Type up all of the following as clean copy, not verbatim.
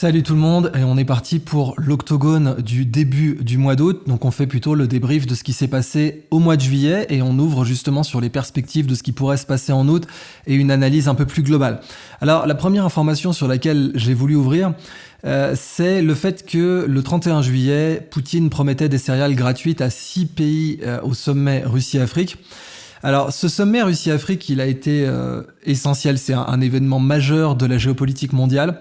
Salut tout le monde, et on est parti pour l'octogone du début du mois d'août. Donc on fait plutôt le débrief de ce qui s'est passé au mois de juillet et on ouvre justement sur les perspectives de ce qui pourrait se passer en août et une analyse un peu plus globale. Alors la première information sur laquelle j'ai voulu ouvrir, c'est le fait que le 31 juillet, Poutine promettait des céréales gratuites à 6 pays au sommet Russie-Afrique. Alors, ce sommet Russie-Afrique, il a été essentiel. C'est un événement majeur de la géopolitique mondiale.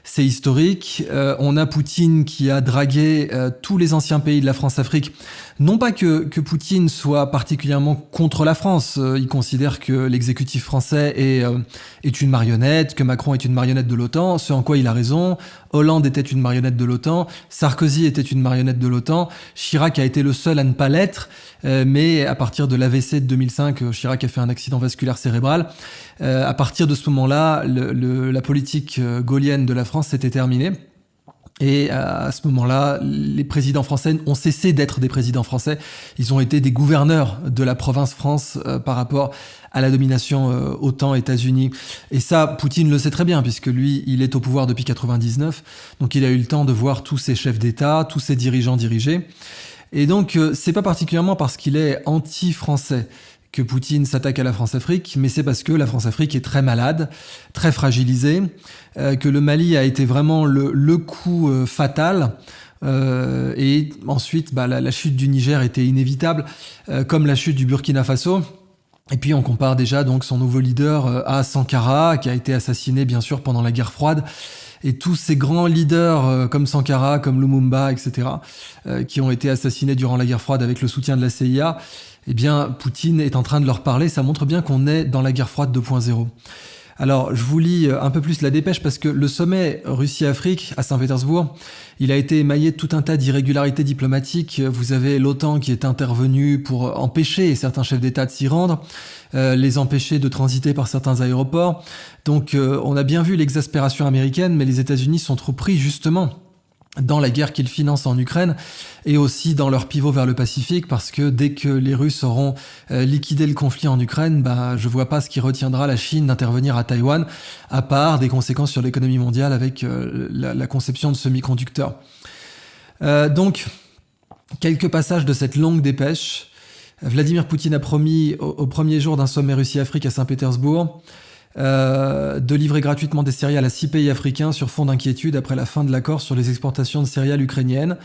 C'est historique. On a Poutine qui a dragué tous les anciens pays de la France-Afrique. Non pas que Poutine soit particulièrement contre la France. Il considère que l'exécutif français est une marionnette, que Macron est une marionnette de l'OTAN, ce en quoi il a raison. Hollande était une marionnette de l'OTAN. Sarkozy était une marionnette de l'OTAN. Chirac a été le seul à ne pas l'être. Mais à partir de l'AVC de 2005, Chirac a fait un accident vasculaire cérébral. À partir de ce moment-là, la politique gaullienne de la France s'était terminée. Et à ce moment-là, les présidents français ont cessé d'être des présidents français. Ils ont été des gouverneurs de la province France par rapport à la domination OTAN-États-Unis. Et ça, Poutine le sait très bien, puisque lui, il est au pouvoir depuis 99. Donc il a eu le temps de voir tous ses chefs d'État, tous ses dirigeants diriger. Et donc, c'est pas particulièrement parce qu'il est anti-français que Poutine s'attaque à la France-Afrique, mais c'est parce que la France-Afrique est très malade, très fragilisée, que le Mali a été vraiment le coup fatal. Et ensuite, la chute du Niger était inévitable, comme la chute du Burkina Faso. Et puis on compare déjà donc son nouveau leader à Sankara, qui a été assassiné bien sûr pendant la guerre froide. Et tous ces grands leaders comme Sankara, comme Lumumba, etc., qui ont été assassinés durant la guerre froide avec le soutien de la CIA, eh bien, Poutine est en train de leur parler. Ça montre bien qu'on est dans la guerre froide 2.0. Alors, je vous lis un peu plus la dépêche parce que le sommet Russie-Afrique à Saint-Pétersbourg, il a été émaillé de tout un tas d'irrégularités diplomatiques. Vous avez l'OTAN qui est intervenu pour empêcher certains chefs d'État de s'y rendre, les empêcher de transiter par certains aéroports. Donc, on a bien vu l'exaspération américaine, mais les États-Unis sont trop pris justement dans la guerre qu'ils financent en Ukraine et aussi dans leur pivot vers le Pacifique, parce que dès que les Russes auront liquidé le conflit en Ukraine, je vois pas ce qui retiendra la Chine d'intervenir à Taïwan, à part des conséquences sur l'économie mondiale avec la conception de semi-conducteurs. Donc, quelques passages de cette longue dépêche. Vladimir Poutine a promis au premier jour d'un sommet Russie-Afrique à Saint-Pétersbourg de livrer gratuitement des céréales à 6 pays africains sur fond d'inquiétude après la fin de l'accord sur les exportations de céréales ukrainiennes.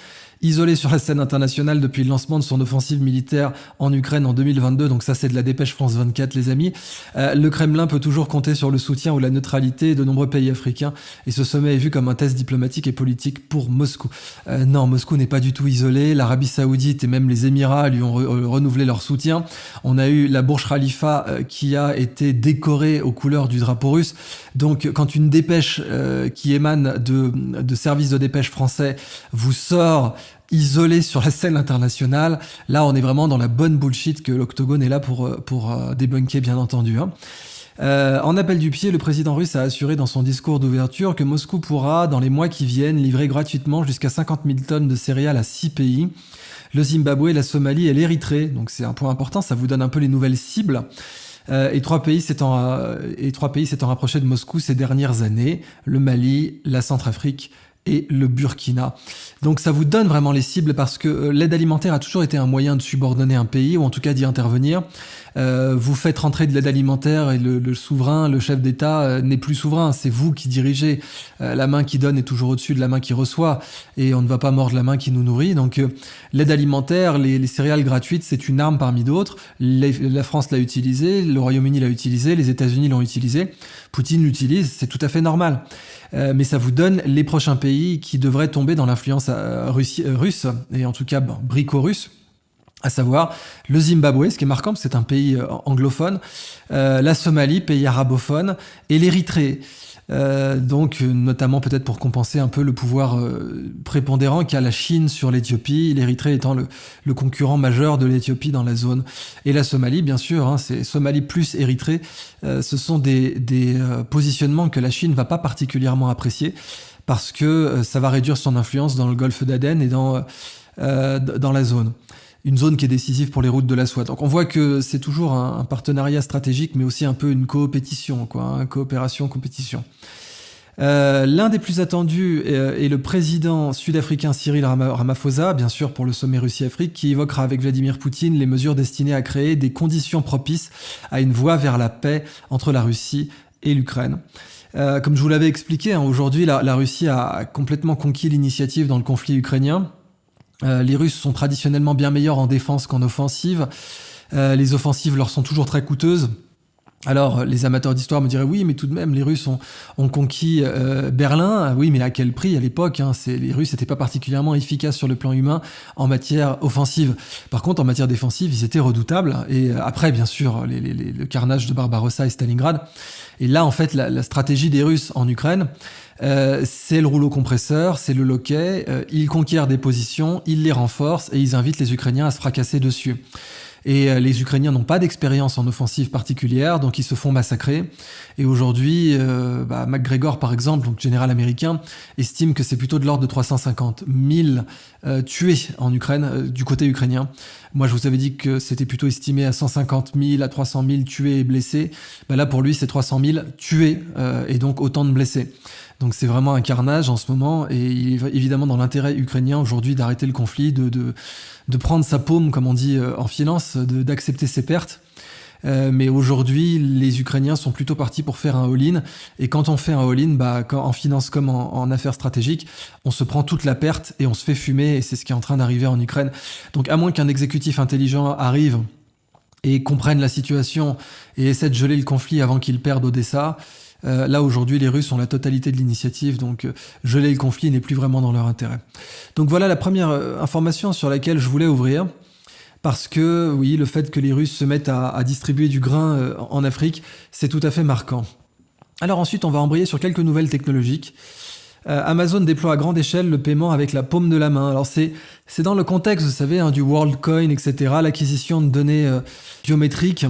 Isolé sur la scène internationale depuis le lancement de son offensive militaire en Ukraine en 2022, donc ça c'est de la dépêche France 24 les amis, le Kremlin peut toujours compter sur le soutien ou la neutralité de nombreux pays africains et ce sommet est vu comme un test diplomatique et politique pour Moscou. Non, Moscou n'est pas du tout isolé, l'Arabie Saoudite et même les Émirats lui ont renouvelé leur soutien. On a eu la Burj Khalifa qui a été décorée aux couleurs du drapeau russe. Donc quand une dépêche qui émane de services de dépêche français vous sort isolé sur la scène internationale, là on est vraiment dans la bonne bullshit que l'Octogone est là pour débunker bien entendu. En appel du pied, le président russe a assuré dans son discours d'ouverture que Moscou pourra, dans les mois qui viennent, livrer gratuitement jusqu'à 50 000 tonnes de céréales à 6 pays, le Zimbabwe, la Somalie et l'Érythrée. Donc c'est un point important, ça vous donne un peu les nouvelles cibles. Et trois pays s'étant rapprochés de Moscou ces dernières années, le Mali, la Centrafrique et le Burkina. Donc ça vous donne vraiment les cibles parce que l'aide alimentaire a toujours été un moyen de subordonner un pays ou en tout cas d'y intervenir. Vous faites rentrer de l'aide alimentaire et le souverain, le chef d'État n'est plus souverain, c'est vous qui dirigez. La main qui donne est toujours au-dessus de la main qui reçoit et on ne va pas mordre la main qui nous nourrit. Donc l'aide alimentaire, les céréales gratuites, c'est une arme parmi d'autres. La France l'a utilisée, le Royaume-Uni l'a utilisée, les États-Unis l'ont utilisée, Poutine l'utilise, c'est tout à fait normal. Mais ça vous donne les prochains pays qui devraient tomber dans l'influence russe, et en tout cas brico-russe, à savoir le Zimbabwe, ce qui est marquant, parce que c'est un pays anglophone, la Somalie, pays arabophone, et l'Érythrée. Donc notamment peut-être pour compenser un peu le pouvoir prépondérant qu'a la Chine sur l'Éthiopie, l'Érythrée étant le concurrent majeur de l'Éthiopie dans la zone. Et la Somalie, bien sûr, c'est Somalie plus Érythrée, ce sont des positionnements que la Chine ne va pas particulièrement apprécier, parce que ça va réduire son influence dans le golfe d'Aden et dans la zone. Une zone qui est décisive pour les routes de la soie. Donc on voit que c'est toujours un partenariat stratégique, mais aussi un peu une coopétition, coopération-compétition. L'un des plus attendus est le président sud-africain Cyril Ramaphosa, bien sûr pour le sommet Russie-Afrique, qui évoquera avec Vladimir Poutine les mesures destinées à créer des conditions propices à une voie vers la paix entre la Russie et l'Ukraine. Comme je vous l'avais expliqué, aujourd'hui la Russie a complètement conquis l'initiative dans le conflit ukrainien. Les Russes sont traditionnellement bien meilleurs en défense qu'en offensive. Les offensives leur sont toujours très coûteuses. Alors, les amateurs d'histoire me diraient oui, mais tout de même, les Russes ont conquis Berlin. Oui, mais à quel prix à l'époque les Russes n'étaient pas particulièrement efficaces sur le plan humain en matière offensive. Par contre, en matière défensive, ils étaient redoutables. Et après, bien sûr, le carnage de Barbarossa et Stalingrad. Et là, en fait, la stratégie des Russes en Ukraine, c'est le rouleau compresseur, c'est le loquet. Ils conquièrent des positions, ils les renforcent et ils invitent les Ukrainiens à se fracasser dessus. Et les Ukrainiens n'ont pas d'expérience en offensive particulière, donc ils se font massacrer. Et aujourd'hui, McGregor, par exemple, donc général américain, estime que c'est plutôt de l'ordre de 350 000 tués en Ukraine, du côté ukrainien. Moi, je vous avais dit que c'était plutôt estimé à 150 000 à 300 000 tués et blessés. Là, pour lui, c'est 300 000 tués et donc autant de blessés. Donc c'est vraiment un carnage en ce moment, et il est évidemment dans l'intérêt ukrainien aujourd'hui d'arrêter le conflit, de prendre sa paume, comme on dit en finance, d'accepter ses pertes. Mais aujourd'hui, les Ukrainiens sont plutôt partis pour faire un all-in. Et quand on fait un all-in, en finance comme en affaires stratégiques, on se prend toute la perte et on se fait fumer, et c'est ce qui est en train d'arriver en Ukraine. Donc à moins qu'un exécutif intelligent arrive et comprenne la situation et essaie de geler le conflit avant qu'il perde Odessa, là aujourd'hui les Russes ont la totalité de l'initiative, donc geler le conflit n'est plus vraiment dans leur intérêt. Donc voilà la première information sur laquelle je voulais ouvrir, parce que oui, le fait que les Russes se mettent à distribuer du grain en Afrique, c'est tout à fait marquant. Alors ensuite on va embrayer sur quelques nouvelles technologiques. Amazon déploie à grande échelle le paiement avec la paume de la main. Alors c'est dans le contexte, vous savez, du WorldCoin, etc., l'acquisition de données biométriques.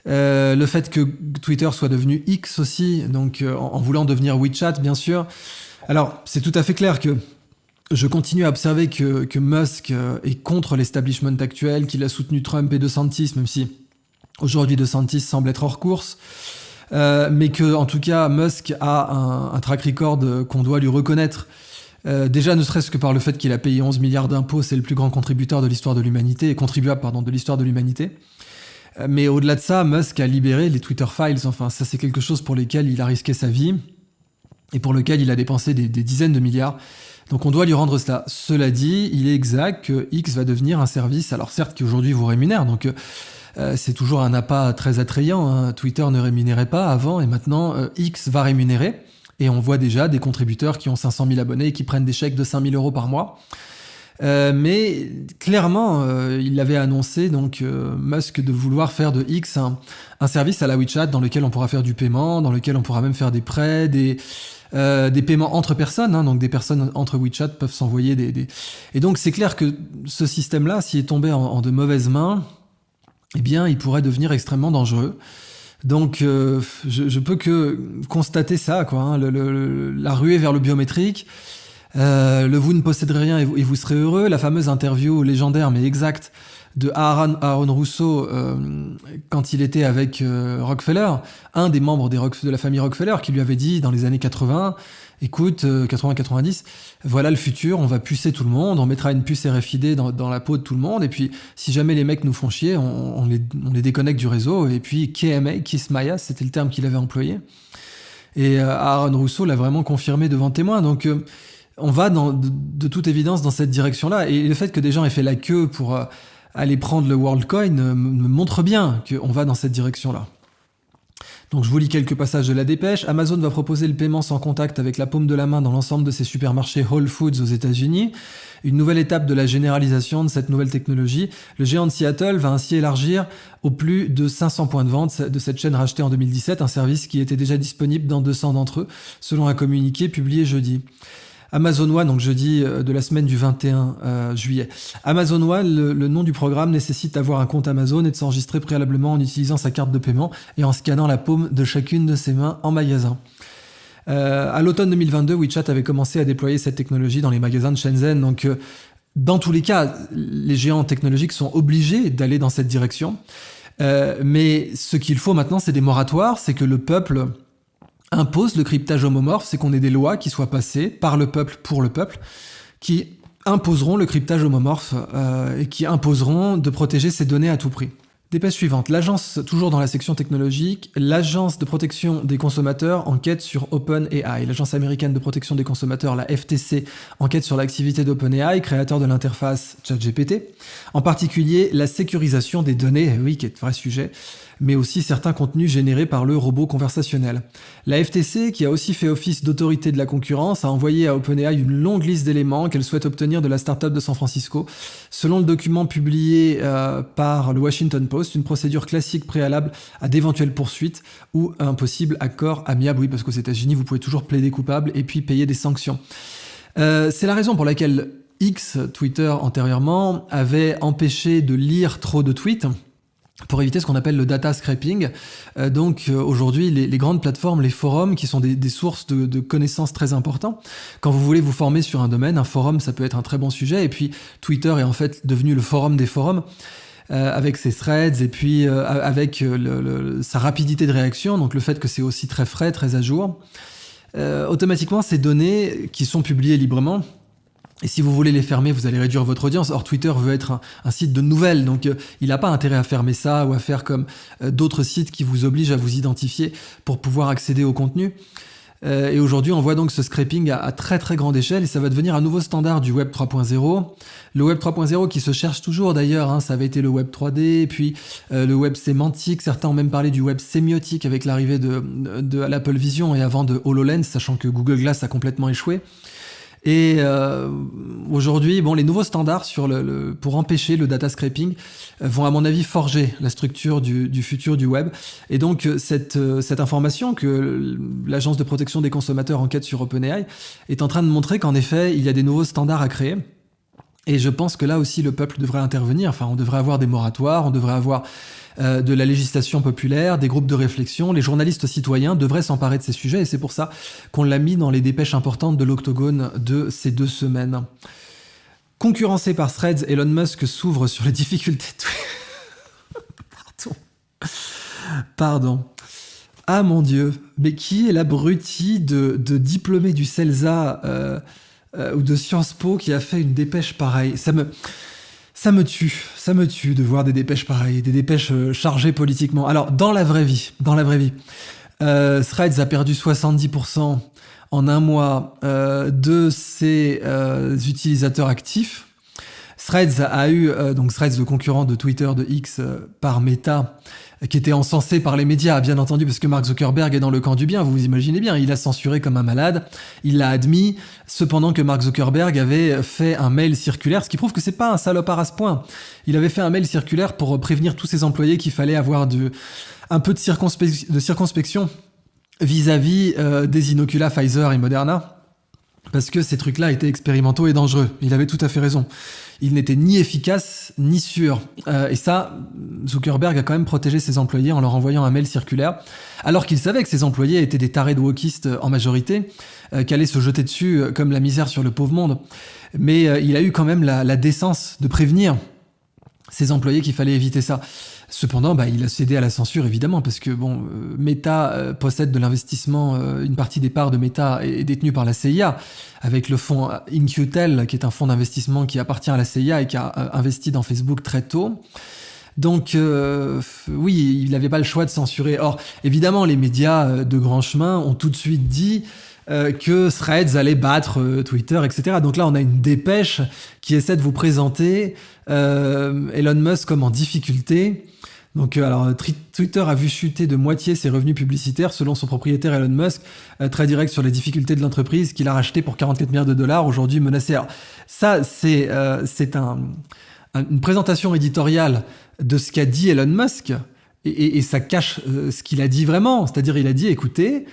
Le fait que Twitter soit devenu X aussi, donc en voulant devenir WeChat, bien sûr. Alors, c'est tout à fait clair que je continue à observer que Musk est contre l'establishment actuel, qu'il a soutenu Trump et DeSantis, même si aujourd'hui DeSantis semble être hors course, mais que, en tout cas, Musk a un track record qu'on doit lui reconnaître. Déjà, ne serait-ce que par le fait qu'il a payé 11 milliards d'impôts, c'est le plus grand contributeur de l'histoire de l'humanité, de l'histoire de l'humanité. Mais au-delà de ça, Musk a libéré les Twitter Files. Enfin, ça, c'est quelque chose pour lequel il a risqué sa vie et pour lequel il a dépensé des dizaines de milliards. Donc on doit lui rendre cela. Cela dit, il est exact que X va devenir un service, alors certes qui aujourd'hui vous rémunère, donc c'est toujours un appât très attrayant. Twitter ne rémunérait pas avant, et maintenant X va rémunérer. Et on voit déjà des contributeurs qui ont 500 000 abonnés et qui prennent des chèques de 5 000 euros par mois. Mais clairement, il avait annoncé, donc Musk, de vouloir faire de X un service à la WeChat dans lequel on pourra faire du paiement, dans lequel on pourra même faire des prêts, des paiements entre personnes, donc des personnes entre WeChat peuvent s'envoyer des... Et donc c'est clair que ce système-là, s'il est tombé en de mauvaises mains, eh bien il pourrait devenir extrêmement dangereux. Donc je peux que constater ça, quoi, la ruée vers le biométrique. Le vous ne posséderez rien et vous serez heureux, la fameuse interview légendaire mais exacte de Aaron Russo quand il était avec Rockefeller, un des membres de la famille Rockefeller, qui lui avait dit dans les années 80, écoute, 80-90, voilà le futur, on va pucer tout le monde, on mettra une puce RFID dans la peau de tout le monde, et puis si jamais les mecs nous font chier, on les déconnecte du réseau, et puis KMA, Kiss My Ass, c'était le terme qu'il avait employé. Et Aaron Russo l'a vraiment confirmé devant témoins, donc... on va de toute évidence dans cette direction-là. Et le fait que des gens aient fait la queue pour aller prendre le WorldCoin me montre bien qu'on va dans cette direction-là. Donc je vous lis quelques passages de la dépêche. Amazon va proposer le paiement sans contact avec la paume de la main dans l'ensemble de ses supermarchés Whole Foods aux États-Unis. Une nouvelle étape de la généralisation de cette nouvelle technologie. Le géant de Seattle va ainsi élargir aux plus de 500 points de vente de cette chaîne rachetée en 2017, un service qui était déjà disponible dans 200 d'entre eux, selon un communiqué publié jeudi. Amazon One, donc jeudi de la semaine du 21 juillet. Amazon One, le nom du programme nécessite d'avoir un compte Amazon et de s'enregistrer préalablement en utilisant sa carte de paiement et en scannant la paume de chacune de ses mains en magasin. À l'automne 2022, WeChat avait commencé à déployer cette technologie dans les magasins de Shenzhen. Donc, dans tous les cas, les géants technologiques sont obligés d'aller dans cette direction. Mais ce qu'il faut maintenant, c'est des moratoires, c'est que le peuple impose le cryptage homomorphe, c'est qu'on ait des lois qui soient passées par le peuple pour le peuple, qui imposeront le cryptage homomorphe et qui imposeront de protéger ces données à tout prix. Dépêche suivante. L'agence, toujours dans la section technologique, l'agence de protection des consommateurs enquête sur OpenAI. L'agence américaine de protection des consommateurs, la FTC, enquête sur l'activité d'OpenAI, créateur de l'interface ChatGPT. En particulier, la sécurisation des données, oui, qui est un vrai sujet, mais aussi certains contenus générés par le robot conversationnel. La FTC, qui a aussi fait office d'autorité de la concurrence, a envoyé à OpenAI une longue liste d'éléments qu'elle souhaite obtenir de la start-up de San Francisco. Selon le document publié par le Washington Post, une procédure classique préalable à d'éventuelles poursuites ou un possible accord amiable. Oui, parce qu'aux États-Unis, vous pouvez toujours plaider coupable et puis payer des sanctions. C'est la raison pour laquelle X, Twitter antérieurement, avait empêché de lire trop de tweets pour éviter ce qu'on appelle le data scraping. Aujourd'hui, les grandes plateformes, les forums, qui sont des sources de connaissances très importantes, quand vous voulez vous former sur un domaine, un forum, ça peut être un très bon sujet. Et puis, Twitter est en fait devenu le forum des forums, avec ses threads et puis avec sa rapidité de réaction, donc le fait que c'est aussi très frais, très à jour. Automatiquement, ces données qui sont publiées librement, et si vous voulez les fermer, vous allez réduire votre audience. Or, Twitter veut être un site de nouvelles, donc il n'a pas intérêt à fermer ça ou à faire comme d'autres sites qui vous obligent à vous identifier pour pouvoir accéder au contenu. Et aujourd'hui, on voit donc ce scraping à très très grande échelle et ça va devenir un nouveau standard du Web 3.0. Le Web 3.0 qui se cherche toujours d'ailleurs, ça avait été le Web 3D, puis le Web sémantique. Certains ont même parlé du Web sémiotique avec l'arrivée de l'Apple Vision et avant de HoloLens, sachant que Google Glass a complètement échoué. Et aujourd'hui, les nouveaux standards pour empêcher le data scraping vont à mon avis forger la structure du futur du web. Et donc cette information que l'agence de protection des consommateurs enquête sur OpenAI est en train de montrer qu'en effet, il y a des nouveaux standards à créer. Et je pense que là aussi, le peuple devrait intervenir. Enfin, on devrait avoir des moratoires, on devrait avoir de la législation populaire, des groupes de réflexion. Les journalistes citoyens devraient s'emparer de ces sujets et c'est pour ça qu'on l'a mis dans les dépêches importantes de l'Octogone de ces 2 semaines. Concurrencé par Threads, Elon Musk s'ouvre sur les difficultés Pardon. Ah mon Dieu, mais qui est l'abruti de diplômé du CELSA ou de Sciences Po qui a fait une dépêche pareille? Ça me tue de voir des dépêches pareilles, des dépêches chargées politiquement. Alors, dans la vraie vie, Threads a perdu 70% en un mois de ses utilisateurs actifs. Threads a eu, Threads, le concurrent de Twitter, de X par Meta, qui était encensé par les médias, bien entendu, parce que Mark Zuckerberg est dans le camp du bien, vous vous imaginez bien, il a censuré comme un malade, il l'a admis, cependant que Mark Zuckerberg avait fait un mail circulaire, ce qui prouve que c'est pas un salopard à ce point. Il avait fait un mail circulaire pour prévenir tous ses employés qu'il fallait avoir un peu de circonspection vis-à-vis des inoculats Pfizer et Moderna, parce que ces trucs-là étaient expérimentaux et dangereux. Il avait tout à fait raison. Il n'était ni efficace ni sûr. Et ça, Zuckerberg a quand même protégé ses employés en leur envoyant un mail circulaire, alors qu'il savait que ses employés étaient des tarés de wokistes en majorité, qui allaient se jeter dessus comme la misère sur le pauvre monde. Mais il a eu quand même la décence de prévenir ses employés qu'il fallait éviter ça. Cependant, il a cédé à la censure, évidemment, parce que Meta possède de l'investissement, une partie des parts de Meta est détenue par la CIA, avec le fonds In-Q-Tel, qui est un fonds d'investissement qui appartient à la CIA et qui a investi dans Facebook très tôt. Donc, oui, il n'avait pas le choix de censurer. Or, évidemment, les médias de grand chemin ont tout de suite dit que Threads allait battre Twitter, etc. Donc là, on a une dépêche qui essaie de vous présenter Elon Musk comme en difficulté. Donc, Twitter a vu chuter de moitié ses revenus publicitaires, selon son propriétaire Elon Musk, très direct sur les difficultés de l'entreprise qu'il a racheté pour 44 milliards de dollars, aujourd'hui menacé. Alors, ça, c'est une présentation éditoriale de ce qu'a dit Elon Musk, et ça cache ce qu'il a dit vraiment. C'est-à-dire, il a dit, écoutez,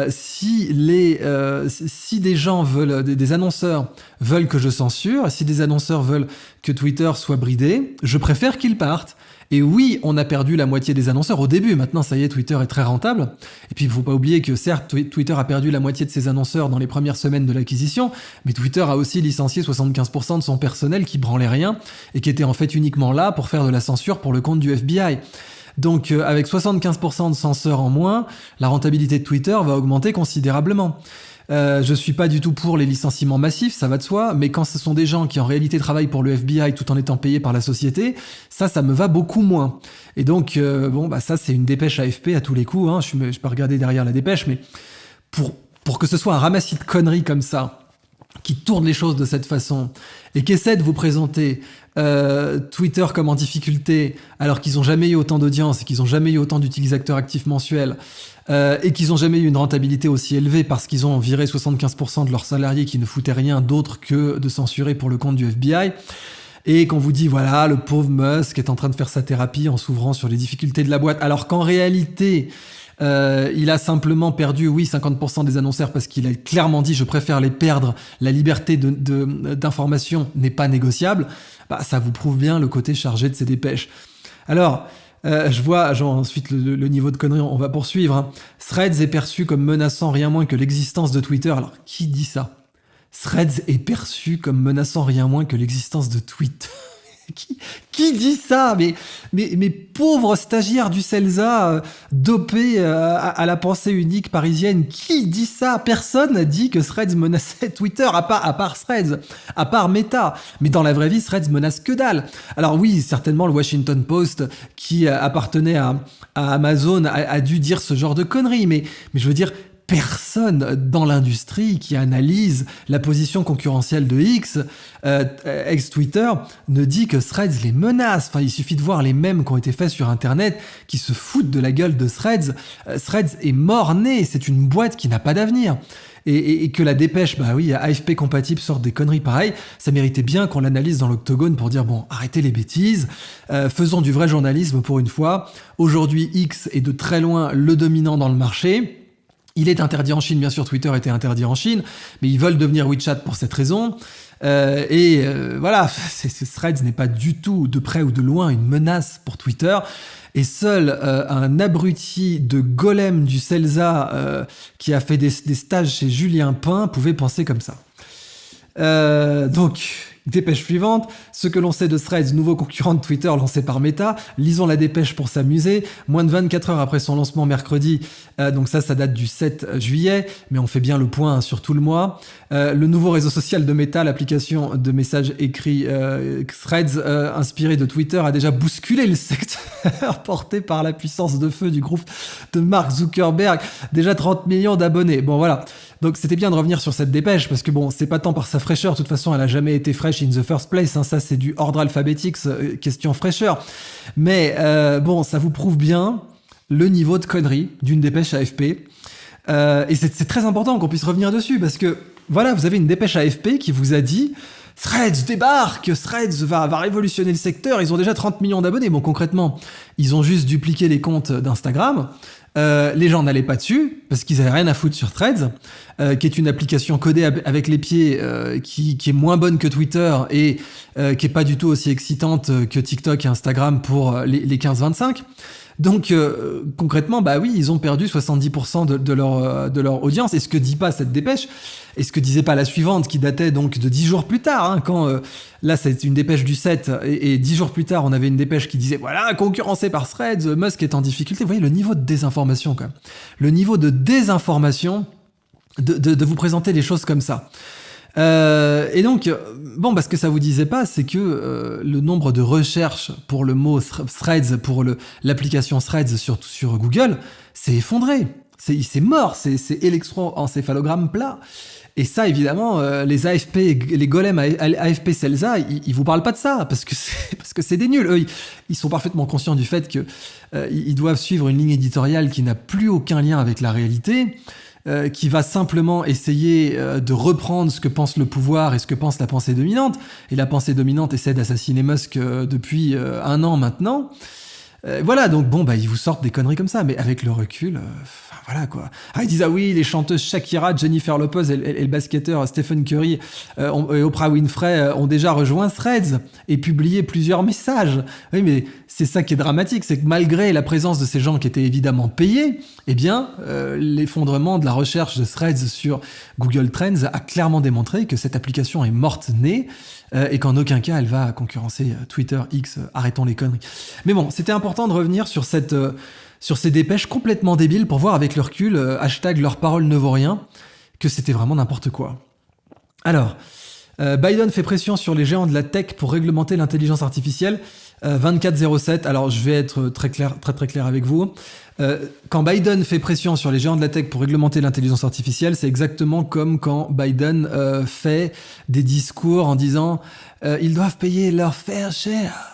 si des gens veulent, des annonceurs veulent que je censure, si des annonceurs veulent que Twitter soit bridé, je préfère qu'ils partent. Et oui, on a perdu la moitié des annonceurs au début. Maintenant, ça y est, Twitter est très rentable. Et puis, il ne faut pas oublier que certes, Twitter a perdu la moitié de ses annonceurs dans les premières semaines de l'acquisition, mais Twitter a aussi licencié 75% de son personnel qui branlait rien et qui était en fait uniquement là pour faire de la censure pour le compte du FBI. Donc avec 75% de censeurs en moins, la rentabilité de Twitter va augmenter considérablement. Je suis pas du tout pour les licenciements massifs, ça va de soi, mais quand ce sont des gens qui en réalité travaillent pour le FBI tout en étant payés par la société, ça me va beaucoup moins. Et donc, ça c'est une dépêche AFP à tous les coups, hein. Je peux regarder derrière la dépêche, mais pour que ce soit un ramassis de conneries comme ça, qui tourne les choses de cette façon, et qui essaie de vous présenter Twitter comme en difficulté, alors qu'ils n'ont jamais eu autant d'audience, et qu'ils n'ont jamais eu autant d'utilisateurs actifs mensuels, et qu'ils n'ont jamais eu une rentabilité aussi élevée parce qu'ils ont viré 75% de leurs salariés qui ne foutaient rien d'autre que de censurer pour le compte du FBI. Et qu'on vous dit, voilà, le pauvre Musk est en train de faire sa thérapie en s'ouvrant sur les difficultés de la boîte, alors qu'en réalité, il a simplement perdu, 50% des annonceurs parce qu'il a clairement dit, je préfère les perdre, la liberté d'information n'est pas négociable. Ça vous prouve bien le côté chargé de ces dépêches. Alors, je vois ensuite le niveau de connerie, on va poursuivre. Hein. Threads est perçu comme menaçant rien moins que l'existence de Twitter. Alors, qui dit ça ? Threads est perçu comme menaçant rien moins que l'existence de Twitter. Qui dit ça ? Mais pauvre stagiaire du CELSA dopé à la pensée unique parisienne, qui dit ça ? Personne n'a dit que Threads menaçait Twitter, à part Threads, à part Meta. Mais dans la vraie vie, Threads menace que dalle. Alors oui, certainement le Washington Post, qui appartenait à Amazon, a dû dire ce genre de conneries. Mais je veux dire, personne dans l'industrie qui analyse la position concurrentielle de X, ex-Twitter, ne dit que Threads les menace. Enfin, il suffit de voir les mèmes qui ont été faits sur Internet qui se foutent de la gueule de Threads. Threads est mort-né, c'est une boîte qui n'a pas d'avenir. Et que la dépêche, AFP compatible sorte des conneries pareilles, ça méritait bien qu'on l'analyse dans l'Octogone pour dire, bon, arrêtez les bêtises, faisons du vrai journalisme pour une fois. Aujourd'hui, X est de très loin le dominant dans le marché. Il est interdit en Chine, bien sûr, Twitter était interdit en Chine, mais ils veulent devenir WeChat pour cette raison. Voilà, Threads n'est pas du tout, de près ou de loin, une menace pour Twitter. Et seul un abruti de golem du CELSA qui a fait des stages chez Julien Pain pouvait penser comme ça. Donc, dépêche suivante. Ce que l'on sait de Threads, nouveau concurrent de Twitter lancé par Meta. Lisons la dépêche pour s'amuser. Moins de 24 heures après son lancement mercredi, donc ça date du 7 juillet, mais on fait bien le point sur tout le mois. Le nouveau réseau social de Meta, l'application de messages écrits Threads, inspiré de Twitter, a déjà bousculé le secteur porté par la puissance de feu du groupe de Mark Zuckerberg. Déjà 30 millions d'abonnés. Bon, voilà. Donc c'était bien de revenir sur cette dépêche, parce que bon, c'est pas tant par sa fraîcheur, de toute façon elle a jamais été fraîche in the first place, hein, ça c'est du ordre alphabétique, question fraîcheur. Mais ça vous prouve bien le niveau de connerie d'une dépêche AFP. Et c'est très important qu'on puisse revenir dessus, parce que voilà, vous avez une dépêche AFP qui vous a dit Threads débarque, Threads va révolutionner le secteur, ils ont déjà 30 millions d'abonnés. Bon, concrètement, ils ont juste dupliqué les comptes d'Instagram. Les gens n'allaient pas dessus parce qu'ils avaient rien à foutre sur Threads, qui est une application codée avec les pieds, qui est moins bonne que Twitter et qui est pas du tout aussi excitante que TikTok et Instagram pour les 15-25. Donc concrètement, ils ont perdu 70% de leur audience. Et ce que dit pas cette dépêche, et ce que disait pas la suivante, qui datait donc de 10 jours plus tard, hein, quand là c'est une dépêche du 7, et 10 jours plus tard on avait une dépêche qui disait voilà, concurrencé par Threads, Musk est en difficulté. Vous voyez le niveau de désinformation quand même. Le niveau de désinformation de vous présenter les choses comme ça. Et donc, ce que ça vous disait pas, c'est que le nombre de recherches pour le mot Threads, pour l'application Threads sur Google, s'est effondré. C'est mort, c'est électroencéphalogramme plat. Et ça, évidemment, les AFP, les golems AFP CELSA, ils vous parlent pas de ça, parce que c'est des nuls. Eux, ils sont parfaitement conscients du fait que ils doivent suivre une ligne éditoriale qui n'a plus aucun lien avec la réalité. Qui va simplement essayer de reprendre ce que pense le pouvoir et ce que pense la pensée dominante. Et la pensée dominante essaie d'assassiner Musk depuis 1 an maintenant. Voilà, donc ils vous sortent des conneries comme ça, mais avec le recul, voilà quoi. Ils disent oui, les chanteuses Shakira, Jennifer Lopez et le basketteur Stephen Curry et Oprah Winfrey ont déjà rejoint Threads et publié plusieurs messages. Oui, mais c'est ça qui est dramatique, c'est que malgré la présence de ces gens qui étaient évidemment payés, l'effondrement de la recherche de Threads sur Google Trends a clairement démontré que cette application est morte-née et qu'en aucun cas elle va concurrencer Twitter, X, arrêtons les conneries. Mais bon, c'était important important de revenir sur ces dépêches complètement débiles pour voir avec le recul, hashtag leur parole ne vaut rien, que c'était vraiment n'importe quoi. Alors, Biden fait pression sur les géants de la tech pour réglementer l'intelligence artificielle. 24/07, alors je vais être très clair avec vous. Quand Biden fait pression sur les géants de la tech pour réglementer l'intelligence artificielle, c'est exactement comme quand Biden fait des discours en disant ils doivent payer leur fair share.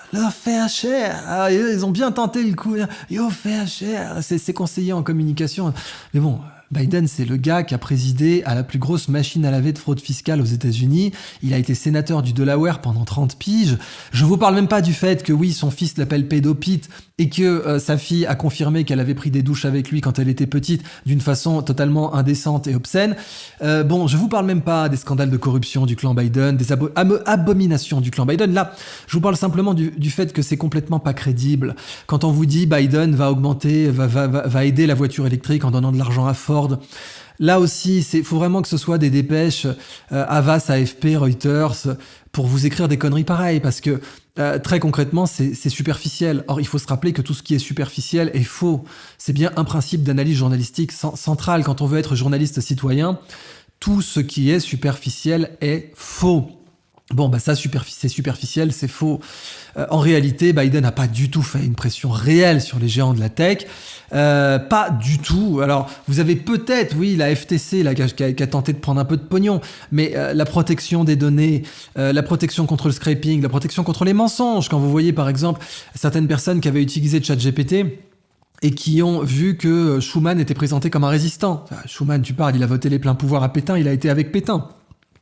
Ah, ils ont bien tenté le coup. Your fair share. C'est conseillé en communication. Mais bon, Biden, c'est le gars qui a présidé à la plus grosse machine à laver de fraude fiscale aux États-Unis. Il a été sénateur du Delaware pendant 30 piges. Je vous parle même pas du fait que oui, son fils l'appelle pédopite et que sa fille a confirmé qu'elle avait pris des douches avec lui quand elle était petite d'une façon totalement indécente et obscène. Bon, je vous parle même pas des scandales de corruption du clan Biden, des abominations du clan Biden. Là, je vous parle simplement du fait que c'est complètement pas crédible. Quand on vous dit Biden va aider la voiture électrique en donnant de l'argent à Ford. Là aussi, faut vraiment que ce soit des dépêches Havas, AFP, Reuters pour vous écrire des conneries pareilles parce que très concrètement, c'est superficiel. Or, il faut se rappeler que tout ce qui est superficiel est faux. C'est bien un principe d'analyse journalistique central. Quand on veut être journaliste citoyen, tout ce qui est superficiel est faux. Bon, bah ça, c'est superficiel, c'est faux. En réalité, Biden n'a pas du tout fait une pression réelle sur les géants de la tech. Pas du tout. Alors, vous avez peut-être, oui, la FTC là, qui a tenté de prendre un peu de pognon, mais la protection des données, la protection contre le scraping, la protection contre les mensonges. Quand vous voyez, par exemple, certaines personnes qui avaient utilisé ChatGPT et qui ont vu que Schuman était présenté comme un résistant. Schuman, tu parles, il a voté les pleins pouvoirs à Pétain, il a été avec Pétain.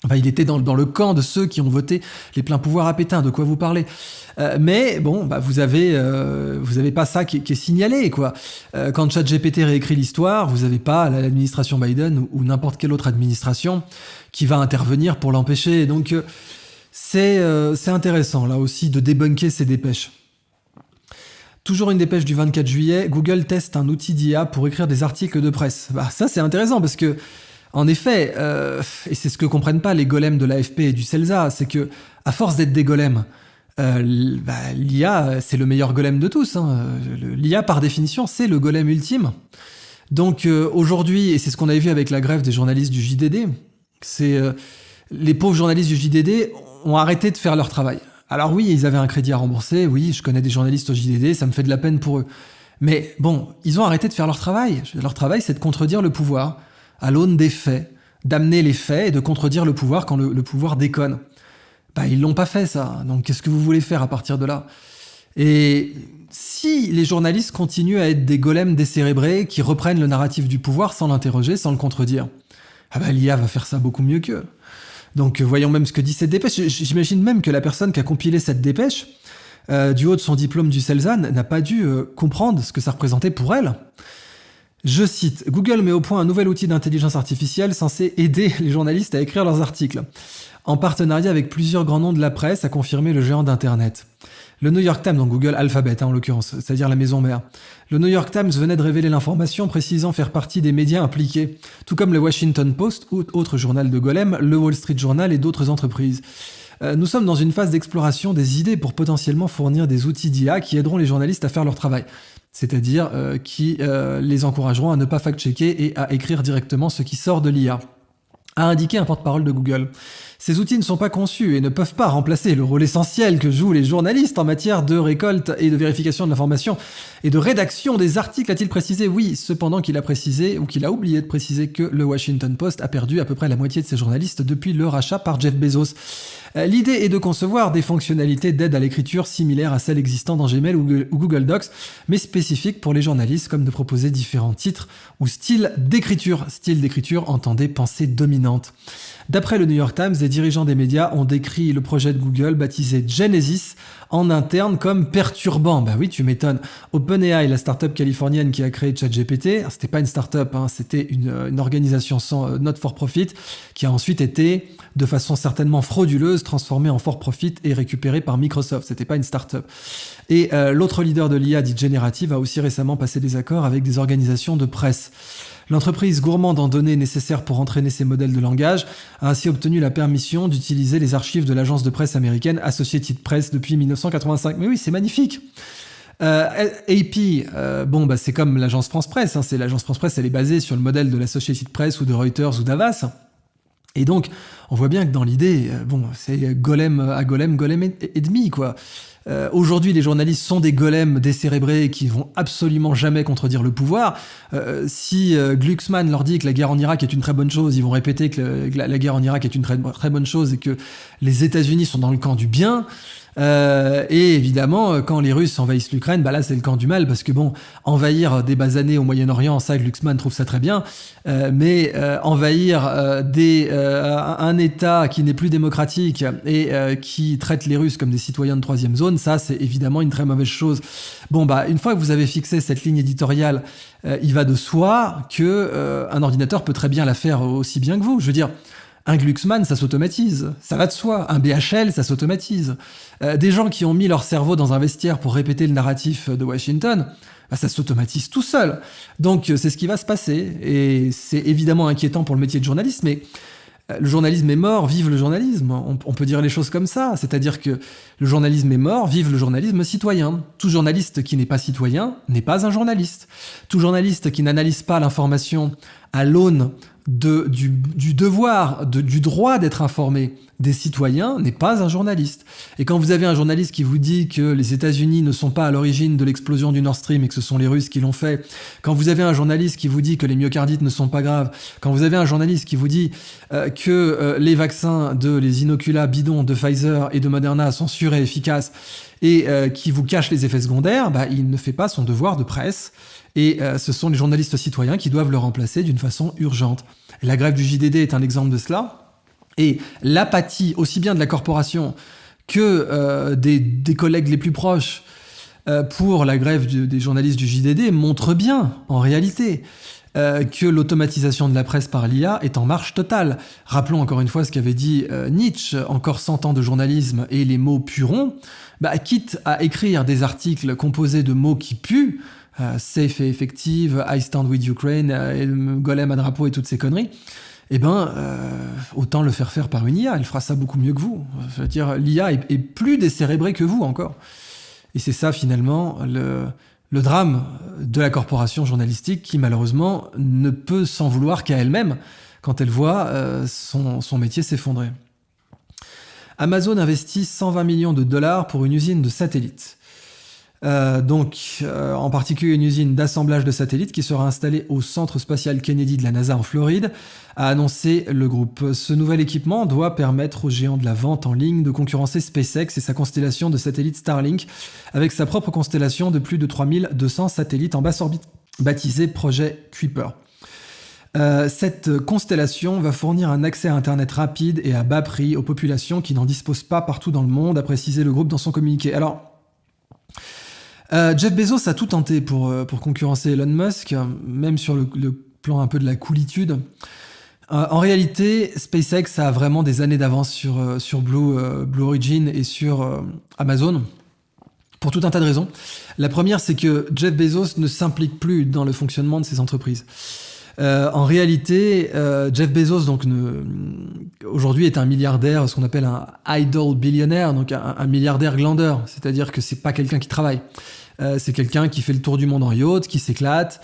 Enfin, il était dans le camp de ceux qui ont voté les pleins pouvoirs à Pétain, de quoi vous parlez. Mais bon, bah, vous avez pas ça qui est signalé, quoi. Quand ChatGPT réécrit l'histoire, vous avez pas l'administration Biden ou n'importe quelle autre administration qui va intervenir pour l'empêcher. Donc c'est intéressant là aussi de débunker ces dépêches. Toujours une dépêche du 24 juillet, Google teste un outil d'IA pour écrire des articles de presse. Bah, ça c'est intéressant parce que en effet, et c'est ce que comprennent pas les golems de l'AFP et du CELSA, c'est que à force d'être des golems, l'IA c'est le meilleur golem de tous. Hein. L'IA par définition c'est le golem ultime. Donc aujourd'hui, et c'est ce qu'on avait vu avec la grève des journalistes du JDD, c'est les pauvres journalistes du JDD ont arrêté de faire leur travail. Alors oui, ils avaient un crédit à rembourser, oui, je connais des journalistes au JDD, ça me fait de la peine pour eux. Mais bon, ils ont arrêté de faire leur travail. Leur travail c'est de contredire le pouvoir à l'aune des faits, d'amener les faits et de contredire le pouvoir quand le pouvoir déconne. Bah, ils l'ont pas fait, ça. Donc, qu'est-ce que vous voulez faire à partir de là ? Et si les journalistes continuent à être des golems décérébrés qui reprennent le narratif du pouvoir sans l'interroger, sans le contredire, ah bah, l'IA va faire ça beaucoup mieux qu'eux. Donc, voyons même ce que dit cette dépêche. J'imagine même que la personne qui a compilé cette dépêche, du haut de son diplôme du CELSA, n'a pas dû comprendre ce que ça représentait pour elle. Je cite, « Google met au point un nouvel outil d'intelligence artificielle censé aider les journalistes à écrire leurs articles, en partenariat avec plusieurs grands noms de la presse, a confirmé le géant d'Internet. » Le New York Times, donc Google Alphabet en l'occurrence, c'est-à-dire la maison mère. Le New York Times venait de révéler l'information précisant faire partie des médias impliqués, tout comme le Washington Post, autre journal de Golem, le Wall Street Journal et d'autres entreprises. Nous sommes dans une phase d'exploration des idées pour potentiellement fournir des outils d'IA qui aideront les journalistes à faire leur travail. C'est-à-dire qui les encourageront à ne pas fact-checker et à écrire directement ce qui sort de l'IA, a indiqué un porte-parole de Google. Ces outils ne sont pas conçus et ne peuvent pas remplacer le rôle essentiel que jouent les journalistes en matière de récolte et de vérification de l'information et de rédaction des articles, a-t-il précisé. Oui, cependant qu'il a précisé, ou qu'il a oublié de préciser, que le Washington Post a perdu à peu près la moitié de ses journalistes depuis le rachat par Jeff Bezos. L'idée est de concevoir des fonctionnalités d'aide à l'écriture similaires à celles existant dans Gmail ou Google Docs, mais spécifiques pour les journalistes, comme de proposer différents titres ou styles d'écriture. Style d'écriture, entendez pensée dominante. D'après le New York Times, les dirigeants des médias ont décrit le projet de Google, baptisé Genesis, en interne comme perturbant. Bah oui, tu m'étonnes. OpenAI, la start-up californienne qui a créé ChatGPT, c'était pas une start-up, hein, c'était une organisation sans not for profit qui a ensuite été, de façon certainement frauduleuse, transformée en for profit et récupérée par Microsoft. C'était pas une start-up. Et l'autre leader de l'IA dite générative a aussi récemment passé des accords avec des organisations de presse. L'entreprise gourmande en données nécessaires pour entraîner ces modèles de langage a ainsi obtenu la permission d'utiliser les archives de l'agence de presse américaine Associated Press depuis 1985. Mais oui, c'est magnifique. AP, c'est comme l'agence France Presse. Hein, c'est l'agence France Presse, elle est basée sur le modèle de l'Associated Press ou de Reuters ou d'Avas. Et donc, on voit bien que dans l'idée, c'est golem à golem, golem et demi, quoi. Aujourd'hui, les journalistes sont des golems décérébrés qui vont absolument jamais contredire le pouvoir. Si Glucksmann leur dit que la guerre en Irak est une très bonne chose, ils vont répéter que la guerre en Irak est une très, très bonne chose et que les États-Unis sont dans le camp du bien. Et évidemment, quand les Russes envahissent l'Ukraine, là c'est le camp du mal, parce que envahir des basanés au Moyen-Orient, ça Glucksmann trouve ça très bien, mais envahir un État qui n'est plus démocratique et qui traite les Russes comme des citoyens de troisième zone, ça c'est évidemment une très mauvaise chose. Une fois que vous avez fixé cette ligne éditoriale, il va de soi que un ordinateur peut très bien la faire aussi bien que vous. Je veux dire, un Glucksmann, ça s'automatise. Ça va de soi. Un BHL, ça s'automatise. Des gens qui ont mis leur cerveau dans un vestiaire pour répéter le narratif de Washington, ça s'automatise tout seul. Donc, c'est ce qui va se passer. Et c'est évidemment inquiétant pour le métier de journaliste, mais le journalisme est mort, vive le journalisme. On peut dire les choses comme ça. C'est-à-dire que le journalisme est mort, vive le journalisme citoyen. Tout journaliste qui n'est pas citoyen n'est pas un journaliste. Tout journaliste qui n'analyse pas l'information à l'aune du devoir, du droit d'être informé des citoyens n'est pas un journaliste. Et quand vous avez un journaliste qui vous dit que les États-Unis ne sont pas à l'origine de l'explosion du Nord Stream et que ce sont les Russes qui l'ont fait, quand vous avez un journaliste qui vous dit que les myocardites ne sont pas graves, quand vous avez un journaliste qui vous dit que les vaccins les inoculats bidons de Pfizer et de Moderna sont sûrs et efficaces et qui vous cache les effets secondaires, il ne fait pas son devoir de presse. Et ce sont les journalistes citoyens qui doivent le remplacer d'une façon urgente. Et la grève du JDD est un exemple de cela. Et l'apathie, aussi bien de la corporation que des collègues les plus proches pour la grève des journalistes du JDD montre bien, en réalité, que l'automatisation de la presse par l'IA est en marche totale. Rappelons encore une fois ce qu'avait dit Nietzsche, encore 100 ans de journalisme et les mots pueront, quitte à écrire des articles composés de mots qui puent, safe et effective, I stand with Ukraine, golem à drapeau et toutes ces conneries, autant le faire par une IA, elle fera ça beaucoup mieux que vous. Je veux dire, l'IA est plus décérébrée que vous encore. Et c'est ça finalement le drame de la corporation journalistique qui malheureusement ne peut s'en vouloir qu'à elle-même quand elle voit son métier s'effondrer. Amazon investit 120 millions de dollars pour une usine de satellites. En particulier une usine d'assemblage de satellites qui sera installée au centre spatial Kennedy de la NASA en Floride, a annoncé le groupe. Ce nouvel équipement doit permettre aux géants de la vente en ligne de concurrencer SpaceX et sa constellation de satellites Starlink avec sa propre constellation de plus de 3200 satellites en basse orbite, baptisée Projet Kuiper. Cette constellation va fournir un accès à Internet rapide et à bas prix aux populations qui n'en disposent pas partout dans le monde, a précisé le groupe dans son communiqué. Alors, Jeff Bezos a tout tenté pour concurrencer Elon Musk, même sur le plan un peu de la coolitude. En réalité, SpaceX a vraiment des années d'avance sur Blue Origin et sur Amazon, pour tout un tas de raisons. La première, c'est que Jeff Bezos ne s'implique plus dans le fonctionnement de ces entreprises. En réalité, Jeff Bezos aujourd'hui est un milliardaire, ce qu'on appelle un idle billionnaire, donc un milliardaire glandeur, c'est-à-dire que c'est pas quelqu'un qui travaille. C'est quelqu'un qui fait le tour du monde en yacht, qui s'éclate,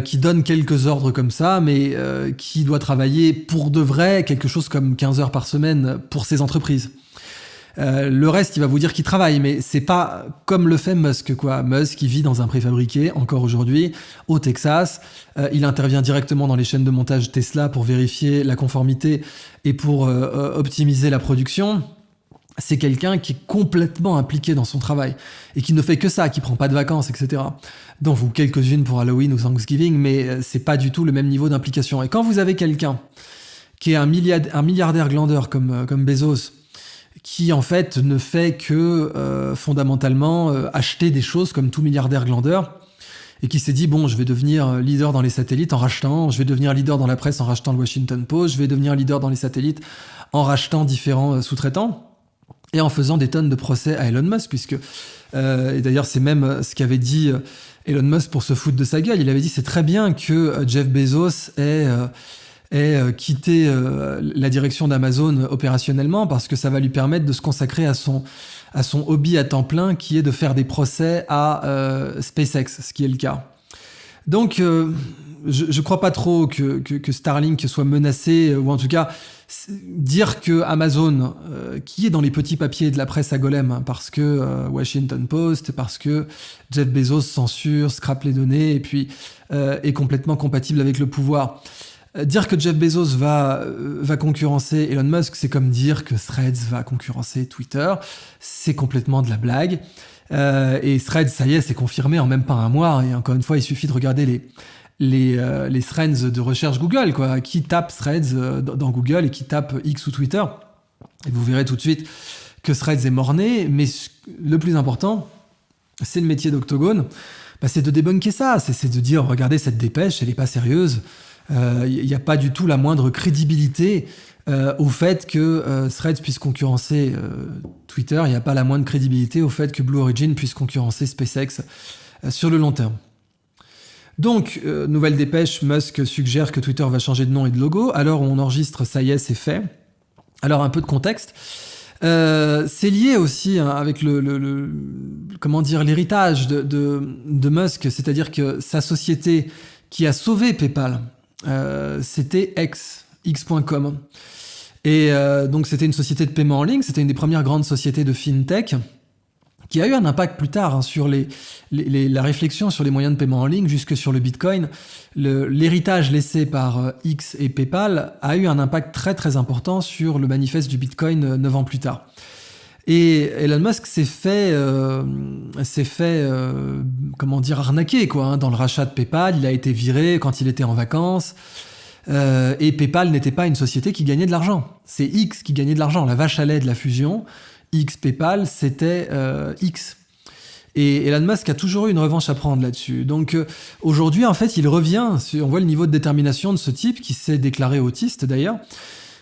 qui donne quelques ordres comme ça, mais qui doit travailler pour de vrai quelque chose comme 15 heures par semaine pour ses entreprises. Le reste, il va vous dire qu'il travaille, mais c'est pas comme le fait Musk, quoi. Musk, il vit dans un préfabriqué, encore aujourd'hui, au Texas. Il intervient directement dans les chaînes de montage Tesla pour vérifier la conformité et pour optimiser la production. C'est quelqu'un qui est complètement impliqué dans son travail et qui ne fait que ça, qui prend pas de vacances, etc. Donc, vous quelques-unes pour Halloween ou Thanksgiving, mais c'est pas du tout le même niveau d'implication. Et quand vous avez quelqu'un qui est un milliardaire glandeur comme Bezos, qui en fait ne fait que fondamentalement acheter des choses comme tout milliardaire glandeur, et qui s'est dit, bon, je vais devenir leader dans les satellites en rachetant, je vais devenir leader dans la presse en rachetant le Washington Post, je vais devenir leader dans les satellites en rachetant différents sous-traitants, et en faisant des tonnes de procès à Elon Musk, puisque, et d'ailleurs c'est même ce qu'avait dit Elon Musk pour se foutre de sa gueule, il avait dit, c'est très bien que Jeff Bezos ait ait quitté la direction d'Amazon opérationnellement, parce que ça va lui permettre de se consacrer à son hobby à temps plein, qui est de faire des procès à SpaceX, ce qui est le cas. Donc, je crois pas trop que Starlink soit menacé, ou en tout cas, dire que Amazon, qui est dans les petits papiers de la presse à Golem, parce que Washington Post, parce que Jeff Bezos censure, scrape les données, et puis est complètement compatible avec le pouvoir. Dire que Jeff Bezos va concurrencer Elon Musk, c'est comme dire que Threads va concurrencer Twitter. C'est complètement de la blague. Et Threads, ça y est, c'est confirmé en même pas un mois. Et encore une fois, il suffit de regarder les trends de recherche Google, quoi. Qui tape Threads dans Google et qui tape X ou Twitter. Et vous verrez tout de suite que Threads est mort-né. Mais le plus important, c'est le métier d'Octogone. C'est de débunker ça. C'est de dire, regardez, cette dépêche, elle n'est pas sérieuse. Il n'y a pas du tout la moindre crédibilité au fait que Threads puisse concurrencer Twitter. Il n'y a pas la moindre crédibilité au fait que Blue Origin puisse concurrencer SpaceX sur le long terme. Donc, nouvelle dépêche, Musk suggère que Twitter va changer de nom et de logo. Alors on enregistre, ça y est, c'est fait. Alors un peu de contexte. C'est lié aussi avec l'héritage de Musk, c'est-à-dire que sa société qui a sauvé PayPal, c'était X.com. Et donc c'était une société de paiement en ligne, c'était une des premières grandes sociétés de fintech qui a eu un impact plus tard sur la réflexion sur les moyens de paiement en ligne, jusque sur le Bitcoin. L'héritage laissé par X et PayPal a eu un impact très très important sur le manifeste du Bitcoin 9 ans plus tard. Et Elon Musk s'est fait arnaquer, quoi, dans le rachat de PayPal. Il a été viré quand il était en vacances. Et PayPal n'était pas une société qui gagnait de l'argent. C'est X qui gagnait de l'argent. La vache à lait de la fusion, X PayPal, c'était X. Et Elon Musk a toujours eu une revanche à prendre là-dessus. Donc aujourd'hui, en fait, il revient. On voit le niveau de détermination de ce type, qui s'est déclaré autiste d'ailleurs,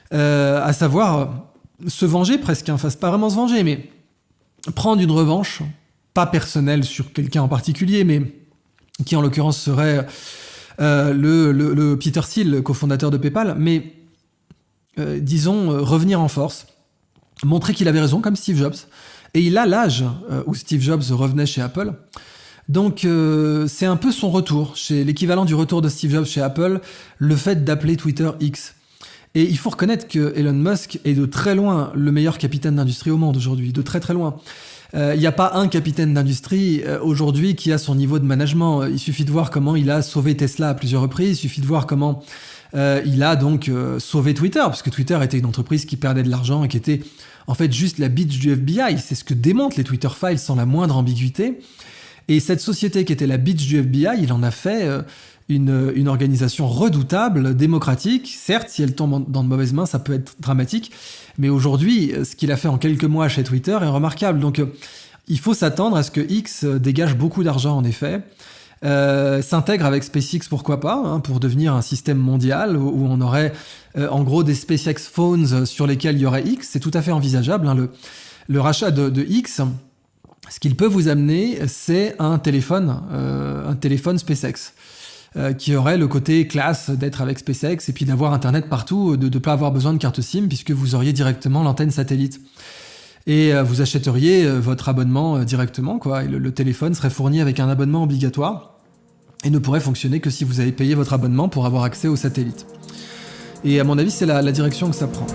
à savoir se venger presque. Enfin, c'est pas vraiment se venger, mais prendre une revanche, pas personnelle sur quelqu'un en particulier, mais qui en l'occurrence serait le Peter Thiel, le cofondateur de PayPal, mais disons revenir en force, montrer qu'il avait raison, comme Steve Jobs. Et il a l'âge où Steve Jobs revenait chez Apple. Donc c'est un peu son retour, c'est l'équivalent du retour de Steve Jobs chez Apple, le fait d'appeler Twitter X. Et il faut reconnaître que Elon Musk est de très loin le meilleur capitaine d'industrie au monde aujourd'hui, de très très loin. Il n'y a pas un capitaine d'industrie aujourd'hui qui a son niveau de management. Il suffit de voir comment il a sauvé Tesla à plusieurs reprises, il suffit de voir comment il a donc sauvé Twitter, parce que Twitter était une entreprise qui perdait de l'argent et qui était en fait juste la bitch du FBI. C'est ce que démontrent les Twitter Files sans la moindre ambiguïté. Et cette société qui était la bitch du FBI, il en a fait une organisation redoutable, démocratique. Certes, si elle tombe dans de mauvaises mains, ça peut être dramatique. Mais aujourd'hui, ce qu'il a fait en quelques mois chez Twitter est remarquable. Donc, il faut s'attendre à ce que X dégage beaucoup d'argent, en effet. S'intègre avec SpaceX, pourquoi pas, hein, pour devenir un système mondial où on aurait en gros des SpaceX Phones sur lesquels il y aurait X. C'est tout à fait envisageable. Hein. Le rachat de X, ce qu'il peut vous amener, c'est un téléphone SpaceX. Qui aurait le côté classe d'être avec SpaceX et puis d'avoir Internet partout, de ne pas avoir besoin de carte SIM puisque vous auriez directement l'antenne satellite. Et vous achèteriez votre abonnement directement, quoi. Et le téléphone serait fourni avec un abonnement obligatoire et ne pourrait fonctionner que si vous avez payé votre abonnement pour avoir accès au satellite. Et à mon avis, c'est la direction que ça prend.